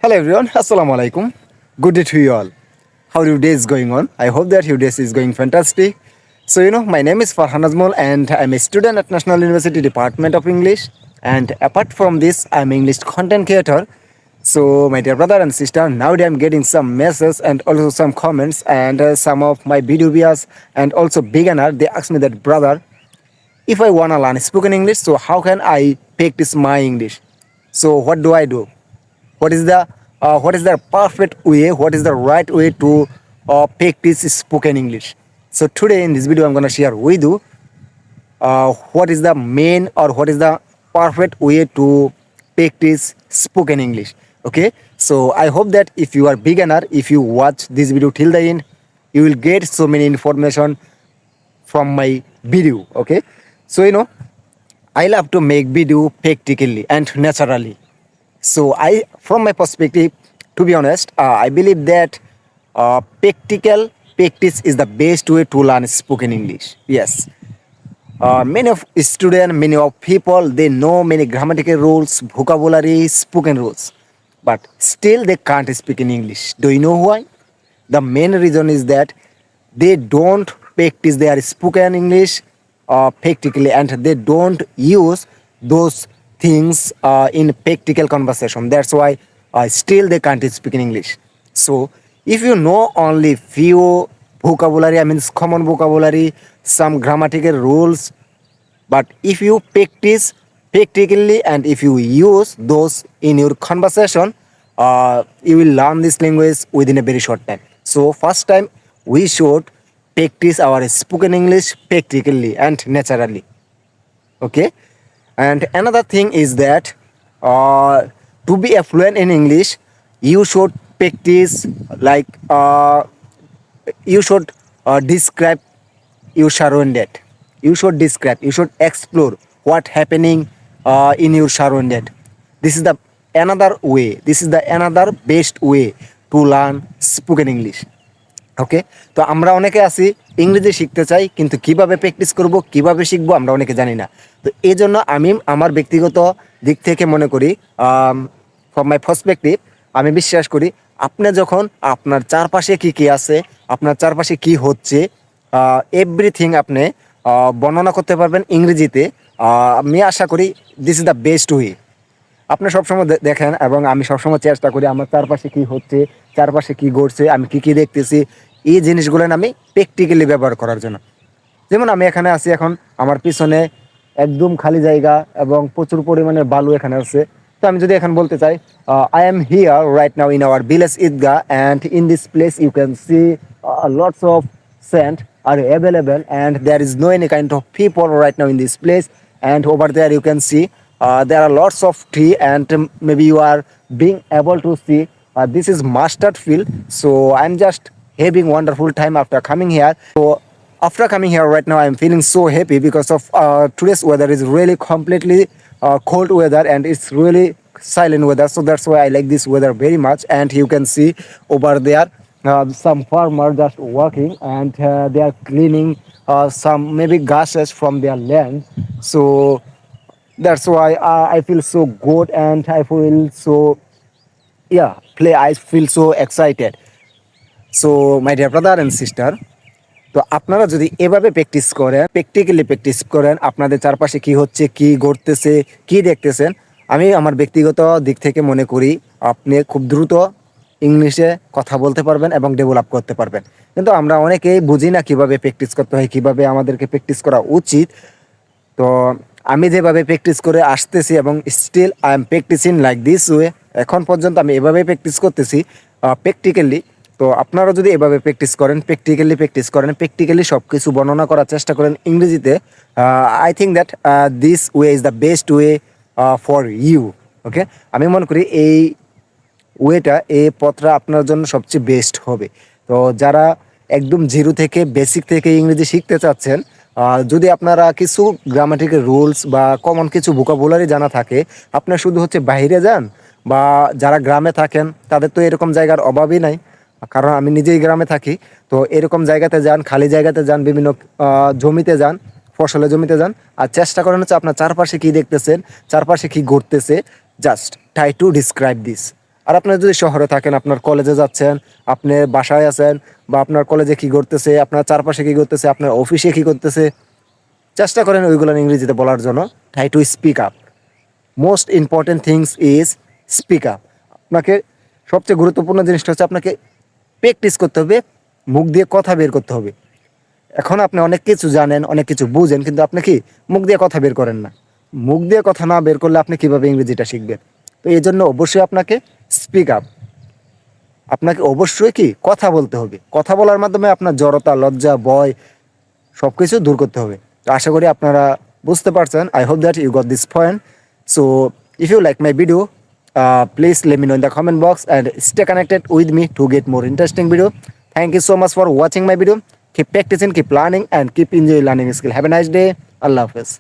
Hello everyone, Assalamu alaikum. Good day to you all. How your day is going on? I hope that your day is going fantastic. My name is Farhan Azmol and I'm a student at National University Department of English. And apart from this, I'm English content creator. So, my dear brother and sister, nowadays I'm getting some messages and also some comments and some of my video viewers and also beginner. They ask me that, brother, if I wanna learn spoken English, so how can I practice my English? So, what do I do? What is the perfect way, what is the right way to practice spoken English? So today in this video I'm going to share with you what is the main or what is the perfect way to practice spoken English. Okay, so I hope that if you are beginner, if you watch this video till the end, you will get so many information from my video. Okay, so I love to make video practically and naturally. So from my perspective, to be honest, I believe that practical practice is the best way to learn spoken English. Yes, many of students, many of people, they know many grammatical rules, vocabulary, spoken rules, but still they can't speak in English. Do you know why? The main reason is that they don't practice their spoken English practically, and they don't use those things in practical conversation. That's why still they can't speak in English. So if you know only few vocabulary, I mean common vocabulary, some grammatical rules, but if you practice practically and if you use those in your conversation, you will learn this language within a very short time. So first time we should practice our spoken English practically and naturally. Okay, and another thing is that to be a fluent in English, you should practice like you should describe your surrounded. You should describe, you should explore what happening in your surrounded. This is the another way, this is the another best way to learn spoken English. ওকে, তো আমরা অনেকে আছি ইংরেজি শিখতে চাই, কিন্তু কিভাবে practice করব, কিভাবে শিখবো আমরা অনেকে জানি না। তো এই জন্য আমি আমার ব্যক্তিগত দিক থেকে মনে করি, ফ্রম মাই পার্সপেক্টিভ, আমি বিশ্বাস করি আপনি যখন আপনার চারপাশে কি কি আছে, আপনার চারপাশে কি হচ্ছে, এভরিথিং আপনি বর্ণনা করতে পারবেন ইংরেজিতে। আমি আশা করি this is the best way. আপনি সবসময় দেখেন এবং আমি সবসময় চেষ্টা করি আমার চারপাশে কি হচ্ছে, চারপাশে কি ঘটছে, আমি কি কি দেখতেছি, এই জিনিসগুলো আমি প্র্যাকটিক্যালি ব্যবহার করার জন্য। যেমন আমি এখানে আছি, এখন আমার পিছনে একদম খালি জায়গা এবং প্রচুর পরিমাণে বালু এখানে আছে। তো আমি যদি এখন বলতে চাই, I am here right now in our village ঈদগাহ, and in this place you can see lots of sand are available, and there is no any kind of people right now in this place. And over there you can see there are lots of tree, and maybe you are being able to see this is mustard field. So I'm just having wonderful time after coming here. So after coming here right now, I'm feeling so happy because of today's weather is really completely cold weather, and it's really silent weather. So that's why I like this weather very much. And you can see over there some farmer just working, and they are cleaning some maybe gases from their land. So that's why I feel so good, and I feel so, yeah, I feel so excited. So my dear brother and sister, তো আপনারা যদি এভাবে practice করেন, practically practice করেন, আপনাদের চারপাশে কি হচ্ছে, কি ঘটতেছে, কি দেখতেছেন, আমি আমার ব্যক্তিগত দিক থেকে মনে করি আপনি খুব দ্রুত ইংলিশে কথা বলতে পারবেন এবং ডেভেলপ করতে পারবেন। কিন্তু আমরা অনেকেই বুঝি না কিভাবে প্র্যাকটিস করতে হয়, কিভাবে আমাদেরকে প্র্যাকটিস করা উচিত। তো আমি যেভাবে প্র্যাকটিস করে আসতেছি এবং still I am practicing like this way, এখন পর্যন্ত আমি এভাবেই প্র্যাকটিস করতেছি প্র্যাকটিক্যালি। তো আপনারা যদি এভাবে প্র্যাকটিস করেন, প্র্যাকটিক্যালি সব কিছু বর্ণনা করার চেষ্টা করেন ইংরেজিতে, I think that this way is the best way for you. Okay, আমি মনে করি এই ওয়েটা, এই পথটা আপনার জন্য সবচেয়ে বেস্ট হবে। তো যারা একদম জিরো থেকে, বেসিক থেকে ইংরেজি শিখতে চাচ্ছেন, যদি আপনারা কিছু গ্রামাটিক্যাল রুলস বা কমন কিছু ভোকাবুলারি জানা থাকে, আপনার শুধু হচ্ছে বাইরে যান, বা যারা গ্রামে থাকেন তাদের তো এরকম জায়গার অভাবই নাই, কারণ আমি নিজেই গ্রামে থাকি। তো এরকম জায়গাতে যান, খালি জায়গাতে যান, বিভিন্ন জমিতে যান, ফসলের জমিতে যান, আর চেষ্টা করেন হচ্ছে আপনার চারপাশে কী দেখতেছেন, চারপাশে কী ঘটতেছে, just try to describe this. আর আপনার যদি শহরে থাকেন, আপনার কলেজে যাচ্ছেন, আপনি বাসায় আছেন, বা আপনার কলেজে কী করতেছে, আপনার চারপাশে কী করতেছে, আপনার অফিসে কী করতেছে, চেষ্টা করেন ওইগুলো ইংরেজিতে বলার জন্য। Try to speak up. Most important things is speak up. আপনাকে সবচেয়ে গুরুত্বপূর্ণ জিনিসটা হচ্ছে আপনাকে প্র্যাকটিস করতে হবে, মুখ দিয়ে কথা বের করতে হবে। এখন আপনি অনেক কিছু জানেন, অনেক কিছু বুঝেন, কিন্তু আপনি কি মুখ দিয়ে কথা বের করেন না। মুখ দিয়ে কথা না বের করলে আপনি কীভাবে ইংরেজিটা শিখবেন? তো এই জন্য অবশ্যই আপনাকে স্পিক আপ, আপনাকে অবশ্যই কি কথা বলতে হবে। কথা বলার মাধ্যমে আপনার জড়তা, লজ্জা, ভয় সব কিছু দূর করতে হবে। তো আশা করি আপনারা বুঝতে পারছেন। I hope that you got this point. So if you like my video, please let me know in the comment box and stay connected with me to get more interesting video. Thank you so much for watching my video. Keep practicing, keep learning and keep enjoying learning skill. Have a nice day. Allah Hafiz.